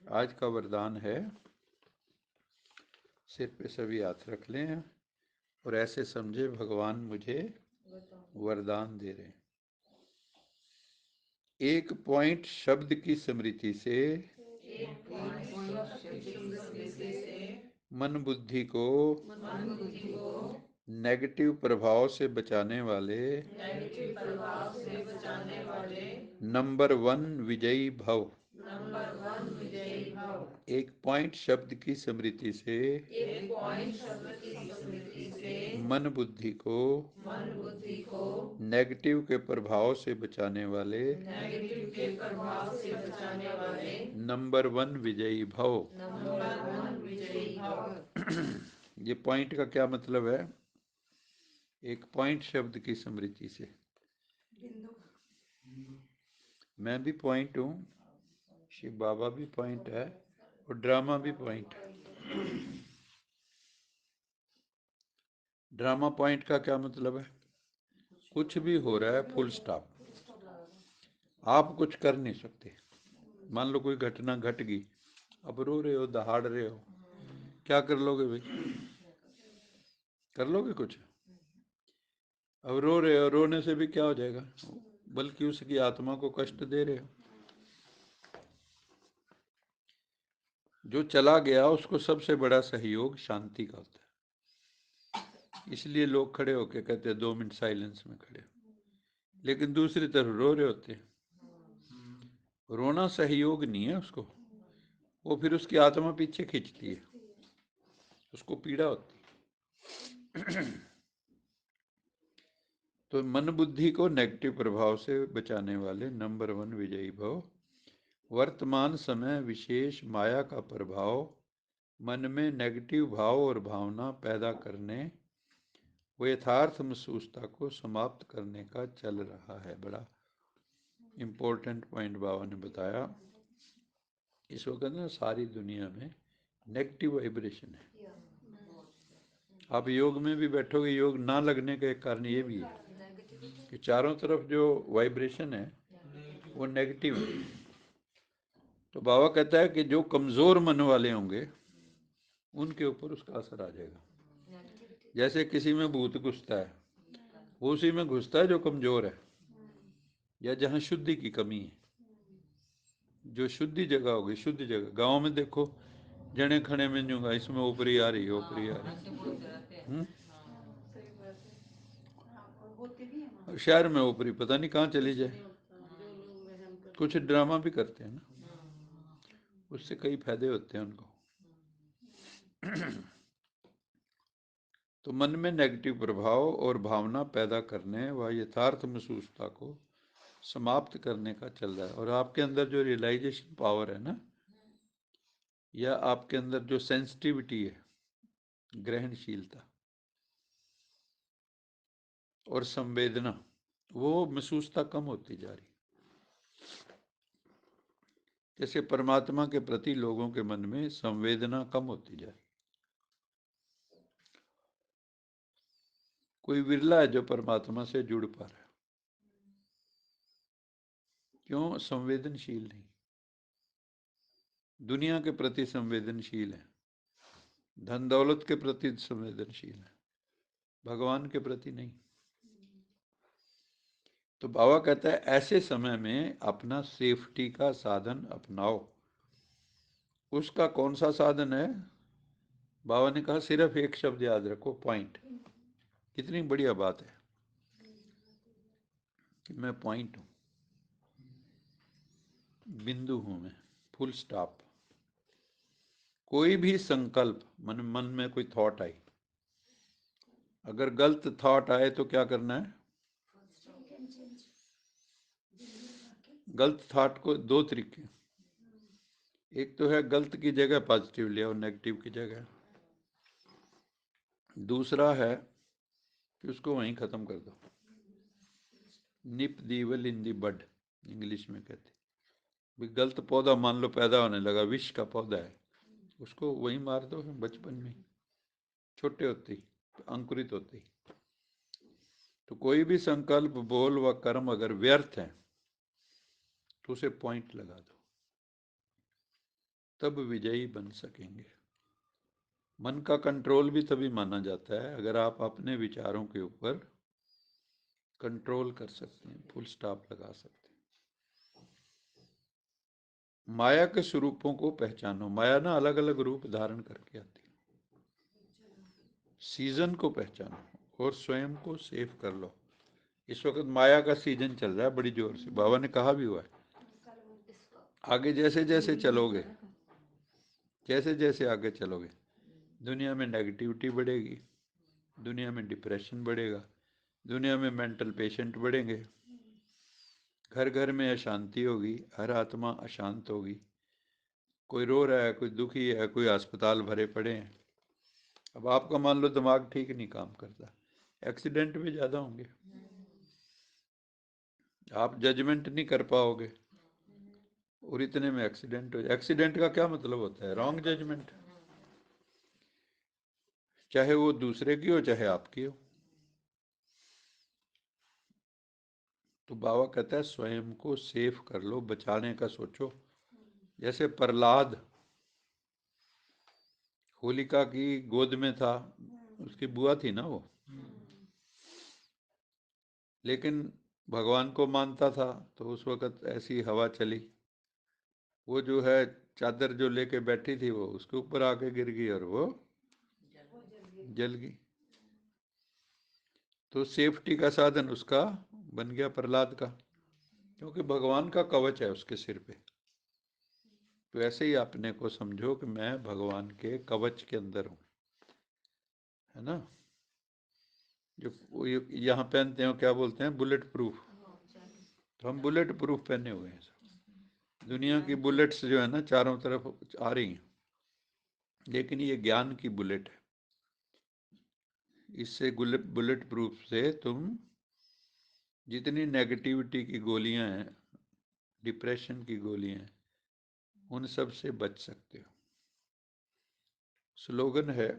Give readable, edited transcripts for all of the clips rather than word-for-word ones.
आज का वरदान है, सिर पे सभी हाथ रख लें और ऐसे समझे भगवान मुझे वरदान दे रहे हैं। एक पॉइंट शब्द की स्मृति से मन बुद्धि को नेगेटिव प्रभाव से बचाने वाले नंबर वन विजयी भव। एक पॉइंट शब्द की स्मृति से मन बुद्धि को नेगेटिव के प्रभाव से बचाने वाले नंबर वन विजयी भव। ये पॉइंट का क्या मतलब है? एक पॉइंट शब्द की स्मृति से, मैं भी पॉइंट हूँ, शिव बाबा भी पॉइंट है और ड्रामा भी पॉइंट है। ड्रामा पॉइंट का क्या मतलब है? कुछ भी हो रहा है, फुल स्टॉप, आप कुछ कर नहीं सकते। मान लो कोई घटना घट गई, अब रो रहे हो, दहाड़ रहे हो, क्या कर लोगे भाई? कर लोगे कुछ? अब रो रहे हो, रोने से भी क्या हो जाएगा? बल्कि उसकी आत्मा को कष्ट दे रहे हो। जो चला गया उसको सबसे बड़ा सहयोग शांति का होता है। इसलिए लोग खड़े होके कहते हैं 2 मिनट साइलेंस में खड़े हो, लेकिन दूसरी तरफ रो रहे होते हैं। रोना सहयोग नहीं है उसको, वो फिर उसकी आत्मा पीछे खींचती है, उसको पीड़ा होती है। तो मन बुद्धि को नेगेटिव प्रभाव से बचाने वाले नंबर वन विजयी भव। वर्तमान समय विशेष माया का प्रभाव मन में नेगेटिव भाव और भावना पैदा करने व यथार्थ महसूसता को समाप्त करने का चल रहा है। बड़ा इम्पोर्टेंट पॉइंट बाबा ने बताया। इस वक्त ना सारी दुनिया में नेगेटिव वाइब्रेशन है। आप योग में भी बैठोगे, योग ना लगने का एक कारण ये भी है कि चारों तरफ जो वाइब्रेशन है वो नेगेटिव है। तो बाबा कहता है कि जो कमज़ोर मन वाले होंगे उनके ऊपर उसका असर आ जाएगा। जैसे किसी में भूत घुसता है, वो उसी में घुसता है जो कमज़ोर है या जहाँ शुद्धि की कमी है। जो शुद्धि जगह होगी, शुद्ध जगह, गांव में देखो जने खने में जूंगा, इसमें ऊपरी आ रही है, ऊपरी आ रही है। और शहर में ऊपरी पता नहीं कहाँ चली जाए। कुछ ड्रामा भी करते हैं ना, उससे कई फायदे होते हैं उनको। तो मन में नेगेटिव प्रभाव और भावना पैदा करने व यथार्थ महसूसता को समाप्त करने का चल रहा है। और आपके अंदर जो रियलाइजेशन पावर है ना, या आपके अंदर जो सेंसिटिविटी है, ग्रहणशीलता और संवेदना, वो महसूसता कम होती जा रही। जैसे परमात्मा के प्रति लोगों के मन में संवेदना कम होती जा रही। कोई विरला है जो परमात्मा से जुड़ पा रहा है। क्यों? संवेदनशील नहीं, दुनिया के प्रति संवेदनशील है, धन दौलत के प्रति संवेदनशील है, भगवान के प्रति नहीं। तो बाबा कहता है ऐसे समय में अपना सेफ्टी का साधन अपनाओ। उसका कौन सा साधन है? बाबा ने कहा सिर्फ एक शब्द याद रखो, पॉइंट। कितनी बढ़िया बात है कि मैं पॉइंट हूं, बिंदु हूं मैं, फुल स्टॉप। कोई भी संकल्प, मन में कोई थॉट आई, अगर गलत थॉट आए तो क्या करना है? गलत थॉट को दो तरीके, एक तो है गलत की जगह पॉजिटिव ले और नेगेटिव की जगह। दूसरा है कि उसको वहीं ख़त्म कर दो, निप दी इविल इन दी बड, इंग्लिश में कहते। भी गलत पौधा मान लो पैदा होने लगा, विष का पौधा है, उसको वहीं मार दो बचपन में, छोटे होते ही, अंकुरित होते ही। तो कोई भी संकल्प, बोल व कर्म अगर व्यर्थ है तो उसे पॉइंट लगा दो। तब विजयी बन सकेंगे। मन का कंट्रोल भी तभी माना जाता है अगर आप अपने विचारों के ऊपर कंट्रोल कर सकते हैं, फुल स्टॉप लगा सकते हैं। माया के स्वरूपों को पहचानो। माया ना अलग अलग रूप धारण करके आती है। सीजन को पहचानो और स्वयं को सेफ कर लो। इस वक्त माया का सीजन चल रहा है बड़ी जोर से, बाबा ने कहा भी हुआ है। आगे जैसे जैसे चलोगे, जैसे जैसे आगे चलोगे, दुनिया में नेगेटिविटी बढ़ेगी, दुनिया में डिप्रेशन बढ़ेगा, दुनिया में मेंटल पेशेंट बढ़ेंगे, घर घर में अशांति होगी, हर आत्मा अशांत होगी, कोई रो रहा है, कोई दुखी है, कोई अस्पताल भरे पड़े हैं। अब आपका मान लो दिमाग ठीक नहीं काम करता, एक्सीडेंट भी ज़्यादा होंगे, आप जजमेंट नहीं कर पाओगे और इतने में एक्सीडेंट हो जाए। एक्सीडेंट का क्या मतलब होता है? रॉन्ग जजमेंट, चाहे वो दूसरे की हो चाहे आपकी हो। तो बाबा कहता है स्वयं को सेफ कर लो, बचाने का सोचो। जैसे प्रहलाद होलिका की गोद में था, उसकी बुआ थी ना वो, लेकिन भगवान को मानता था। तो उस वक़्त ऐसी हवा चली, वो जो है चादर जो लेके बैठी थी वो उसके ऊपर आके गिर गई और वो जल गई। तो सेफ्टी का साधन उसका बन गया प्रहलाद का, क्योंकि भगवान का कवच है उसके सिर पे। तो ऐसे ही अपने को समझो कि मैं भगवान के कवच के अंदर हूँ, है ना। जो यहाँ पहनते हैं क्या बोलते हैं? Bullet proof. तो हम बुलेट प्रूफ पहने हुए हैं सब। दुनिया की बुलेट्स जो है ना चारों तरफ आ रही हैं, लेकिन ये ज्ञान की बुलेट है। इससे बुलेट प्रूफ से तुम जितनी नेगेटिविटी की गोलियां हैं, डिप्रेशन की गोलियां हैं, उन सब से बच सकते हो। स्लोगन है,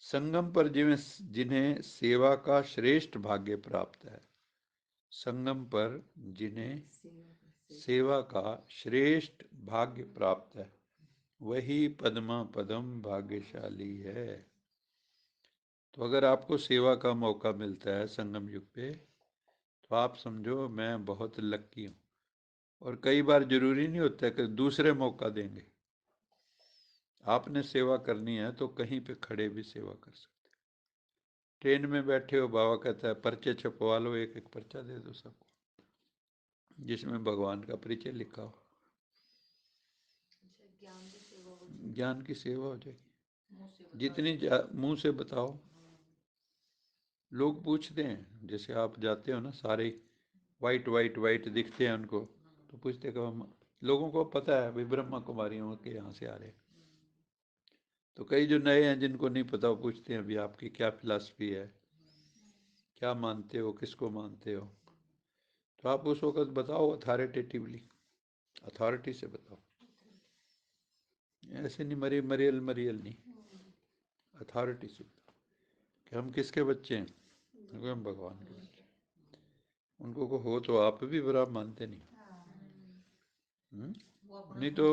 संगम पर जिन्हें सेवा का श्रेष्ठ भाग्य प्राप्त है। संगम पर जिन्हें सेवा का श्रेष्ठ भाग्य प्राप्त है, वही पद्मा पदम भाग्यशाली है। तो अगर आपको सेवा का मौका मिलता है संगम युग पे, तो आप समझो मैं बहुत लक्की हूँ। और कई बार जरूरी नहीं होता है कि दूसरे मौका देंगे, आपने सेवा करनी है तो कहीं पे खड़े भी सेवा कर सकते। ट्रेन में बैठे हो, बाबा कहता है पर्चे छपवा लो, एक एक पर्चा दे दो सबको जिसमें भगवान का परिचय लिखा हो। ज्ञान की सेवा हो जाएगी। जितनी मुंह से बताओ। लोग पूछते हैं, जैसे आप जाते हो ना, सारे वाइट वाइट वाइट दिखते हैं उनको, तो पूछते कब हम, लोगों को पता है भाई ब्रह्मा कुमारियों के यहाँ से आ रहे हैं। तो कई जो नए हैं जिनको नहीं पता, वो पूछते हैं अभी आपकी क्या फिलॉसफी है, क्या मानते हो, किसको मानते हो। तो आप उस वक्त बताओ अथॉरिटेटिवली, अथॉरिटी से बताओ, ऐसे नहीं मरी मरियल मरियल नहीं, अथॉरिटी से बताओ कि हम किसके बच्चे हैं। क्योंकि हम भगवान के बच्चे। उनको को हो तो आप भी बुरा मानते नहीं। नहीं तो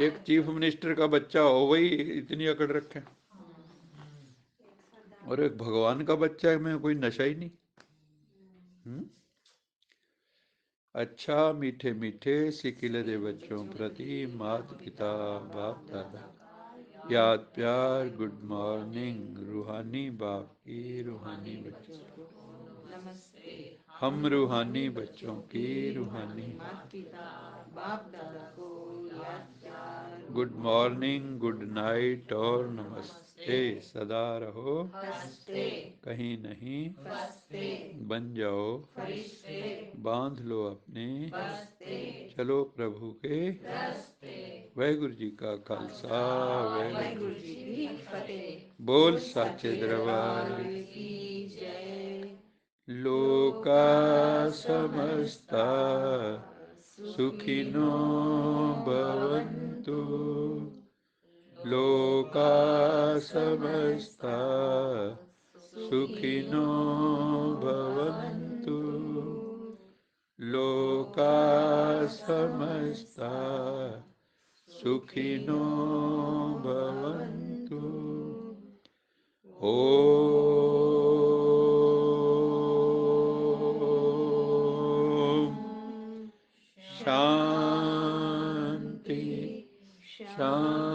एक चीफ मिनिस्टर का बच्चा हो वही इतनी अकड़ रखे, और एक भगवान का बच्चा में कोई नशा ही नहीं। हम्म? अच्छा मीठे मीठे सिकिले दे बच्चों प्रति माता पिता बाप दादा याद प्यार, गुड मॉर्निंग रूहानी बाप की रूहानी बच्चों, हम रूहानी बच्चों की रूहानी गुड मॉर्निंग, गुड नाइट और नमस्ते। सदा रहो कहीं नहीं बन जाओ, बांध लो अपने, चलो प्रभु के। वाहिगुरु जी का खालसा, वाहिगुरु जी की फतेह। बोल साचे दरबार की जय। लोका समस्ता सुखिनो भवन्तु, लोका समस्ता सुखिनो भवन्तु, लोका समस्ता सुखिनो भवन्तु। ओम शांति शांति